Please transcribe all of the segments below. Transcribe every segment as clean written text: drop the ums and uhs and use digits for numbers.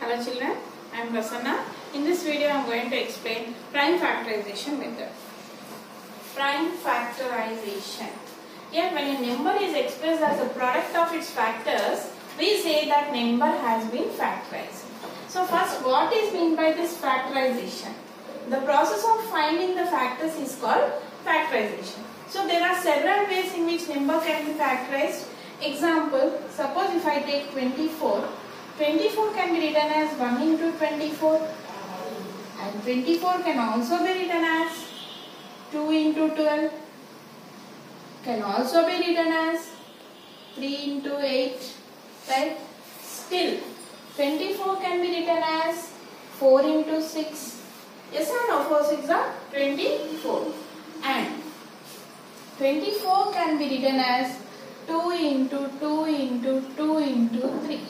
Hello children, I am Prasanna. In this video I am going to explain prime factorization method. Prime factorization. Here when a number is expressed as a product of its factors, we say that number has been factorized. So first, what is meant by this factorization? The process of finding the factors is called factorization. So there are several ways in which number can be factorized. Example, suppose if I take 24, 24 can be written as 1 into 24 and 24 can also be written as 2 into 12, can also be written as 3 into 8, right? Still, 24 can be written as 4 into 6. Yes or no? 4 6 are 24. And 24 can be written as 2 into 2 into 2 into 3.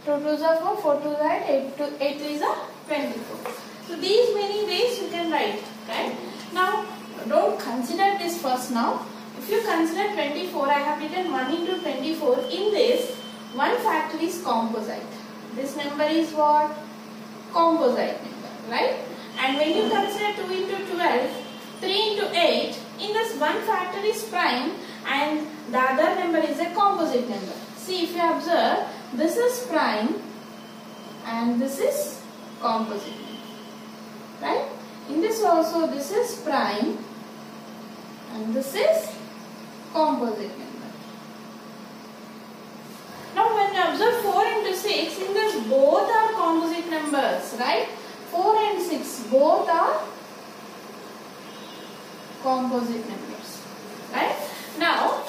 2 2s are 4, 4 2s are 8, 8 3s are 24. So these many ways you can write, right? Now don't consider this first now. If you consider 24, I have written 1 into 24. In this, one factor is composite. This number is what? Composite number, right? And when you consider 2 into 12, 3 into 8, in this one factor is prime and the other number is a composite number. See, if you observe, this is prime and this is composite number, right? In this also, this is prime and this is composite number. Now when you observe 4 into 6, in this both are composite numbers, right? 4 and 6 both are composite numbers, right? Now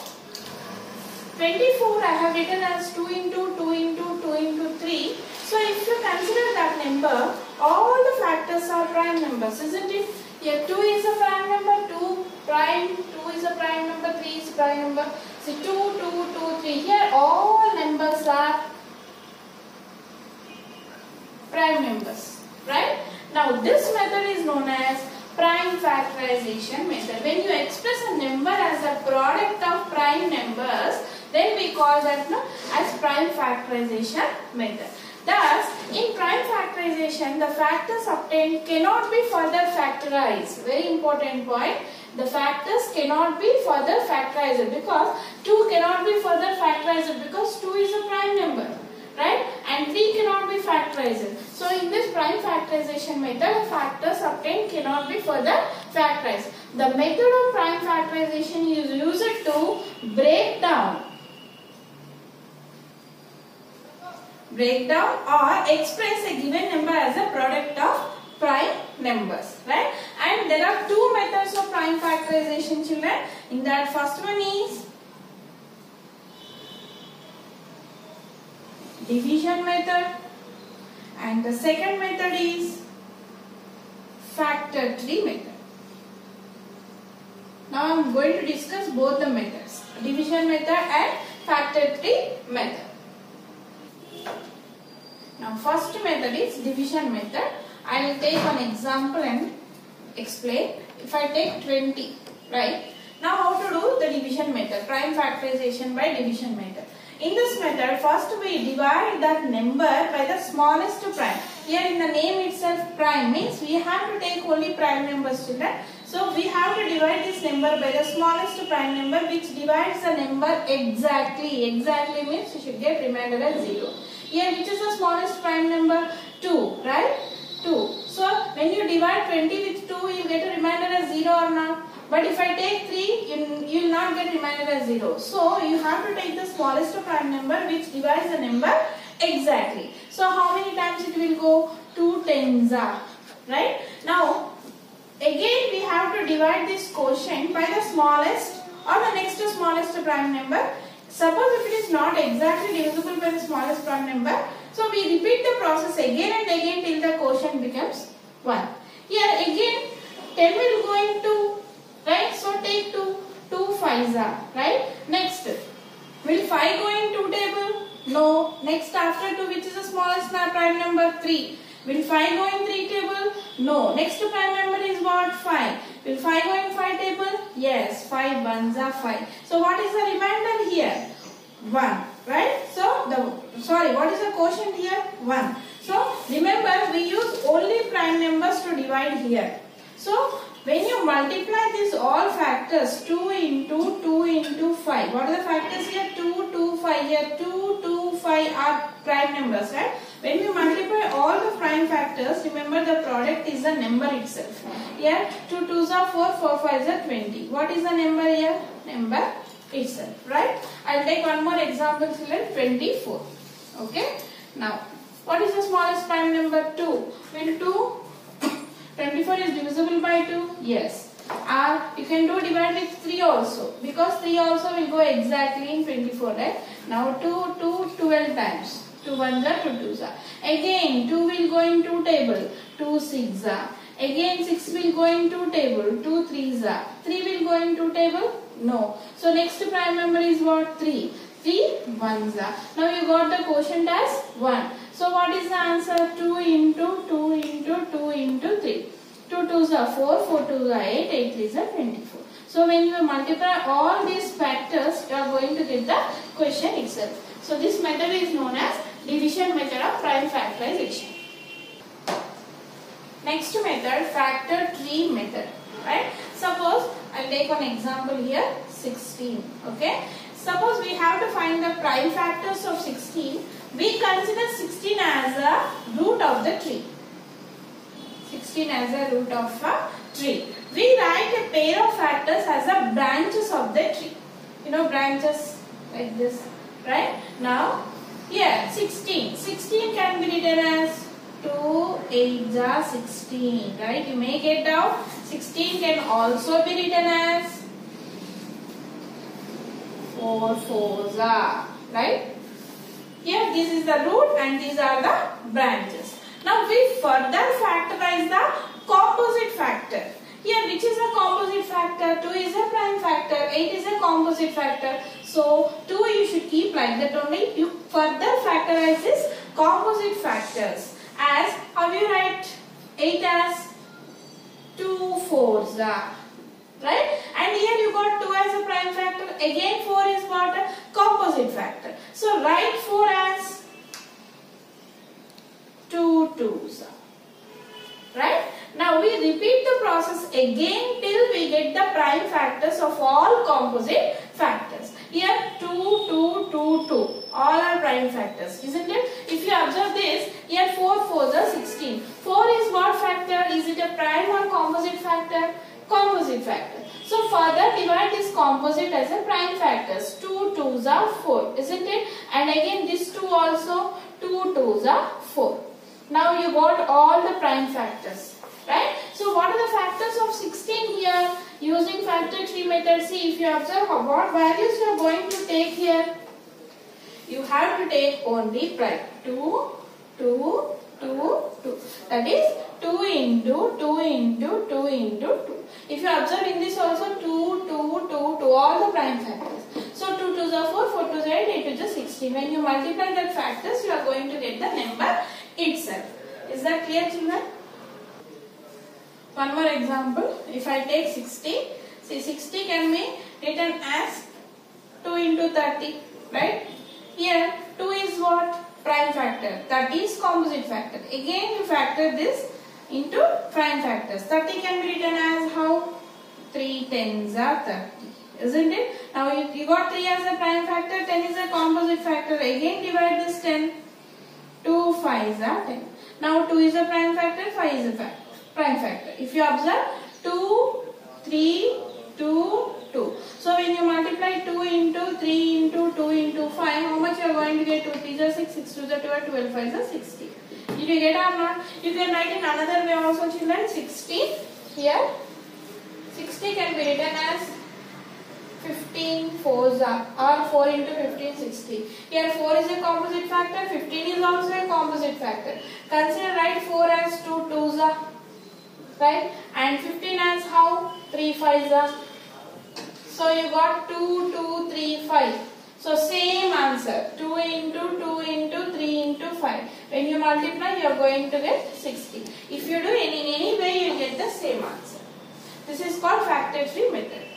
24 I have written as 2 into 2 into 2 into 3. So if you consider that number, all the factors are prime numbers, isn't it? Here 2 is a prime number, 2 prime, 2 is a prime number, 3 is a prime number. So 2, 2, 2, 3. Here all numbers are prime numbers, right? Now this method is known as prime factorization method. When you express a number as a product of prime numbers, then we call that as prime factorization method. Thus, in prime factorization, the factors obtained cannot be further factorized. Very important point. The factors cannot be further factorized because 2 cannot be further factorized because 2 is a prime number, right? And 3 cannot be factorized. So in this prime factorization method, the factors obtained cannot be further factorized. The method of prime factorization is used to break down or express a given number as a product of prime numbers, right? And there are two methods of prime factorization, children. In that, first one is division method and the second method is factor tree method. Now I am going to discuss both the methods, division method and factor tree method. Now first method is division method. I will take one example and explain. If I take 20, right? Now how to do the division method, prime factorization by division method. In this method, first we divide that number by the smallest prime. Here in the name itself, prime means we have to take only prime numbers, children. So we have to divide this number by the smallest prime number, which divides the number exactly. Exactly means you should get remainder as 0. Here which is the smallest prime number? 2, right? 2. So when you divide 20 with 2, you get a remainder as 0 or not? But if I take 3, you will not get remainder as 0. So you have to take the smallest prime number which divides the number exactly. So how many times it will go? 2 tens are, right? Now again we have to divide this quotient by the smallest or the next to smallest prime number. Suppose if it is not exactly divisible by the smallest prime number, so we repeat the process again and again till the quotient becomes 1. Here again 10 will go into, right? So take 2, 2 5s are, right? Next, will 5 go in 2 table? No. Next after 2, which is the smallest prime number? 3. Will 5 go in 3 table? No. Next prime number is what? 5. Will 5 go in 5 table? Yes. 5 ones are 5. So what is the remainder here? 1, right? So what is the quotient here? 1. So divide here. So when you multiply these all factors, 2 into 2 into 5. What are the factors here? 2, 2, 5 here. 2, 2, 5 are prime numbers, right? When we multiply all the prime factors, remember the product is the number itself. Here 2 2s are 4, 4 5s are 20. What is the number here? Number itself, right? I'll take one more example, children. 24. Okay. Now, what is the smallest prime number? 2. Will 24 is divisible by 2? Yes. Or you can do divide with 3 also, because 3 also will go exactly in 24, right? Now 2, 12 times. 2 1s are 2 2s are. Again 2 will go in 2 table. 2 6s are. Again 6 will go in 2 table. 2 3s are. 3 will go in 2 table? No. So next prime number is what? 3. 3 1s are. Now you got the quotient as 1. So what is the answer? 2 into 2 into 2 into 3. 2 2s are 4, 4 2s are 8, 8 3s are 24. So when you multiply all these factors, you are going to get the quotient itself. So this method is known as division method of prime factorization. Next method, factor tree method, right? Suppose I'll take one example here, 16. Okay. Suppose we have to find the prime factors of 16. We consider 16 as a root of the tree. 16 as a root of a tree. We write a pair of factors as the branches of the tree. You know, branches like this, right? Now, here 16. 16 can be written as 2 8s are 16, right? You may get out. 16 can also be written as 4 4s are, right? Here this is the root and these are the branches. Now we further factorize the composite factor. Here which is a composite factor? 2 is a prime factor, 8 is a composite factor. So 2 you should keep like that only. You further factorize this composite factors as, how you write 8 as 2 4s are, right? And here you got 2 as a prime factor. Again 4 is what? A composite factor. So write 4 as 2 2s, right? Now we repeat the process again till we get the prime factors of all composite factors. Here 2 2 2 2 all are prime factors, isn't it? If you observe this, here 4 4s are 16. 4 is what factor? Is it a prime or composite factor? Composite factor. So further divide this composite as a prime factors. 2 2s are 4, isn't it? And again this 2 also, 2 2s are 4. Now you got all the prime factors, right? So what are the factors of 16 here? Using factor tree method, see if you observe what values you are going to take here. You have to take only prime. 2 2 2 2. That is 2 into 2 into 2 into 2. If you observe in this also 2 2 2 2 all the prime factors. So 2 2s are 4, 4 2s are 8, 8 2s are 16. When you multiply that factors, you are going to get the number itself. Is that clear, children? One more example. If I take 60, see 60 can be written as 2 into 30, right? Here 2 is what? Prime factor. 30 is composite factor. Again you factor this into prime factors. 30 can be written as how? 3 10s are 30. Isn't it? Now you got 3 as a prime factor, 10 is a composite factor. Again divide this 10. 2 5s are 10. Now 2 is a prime factor, 5 is a prime factor. If you observe 2, 3, 2, 2. So when you multiply 2 into 3 into 2 into 5, how much you are going to get? 2 3s are 6, 6 2s are 12, 12 5s are 60. Did you get or not? You can write in another way also, children. 60 here. 60 can be written as 15 4s or 4 into 15 60. Here 4 is a composite factor, 15 is also a composite factor. Consider write 4 as 2 2s, right? And 15 as how? 3 5s. So you got 2 2 3 5. So same answer, 2 into 2 into 3 into 5. When you multiply, you are going to get 60. If you do in any way, you will get the same answer. This is called factor tree method.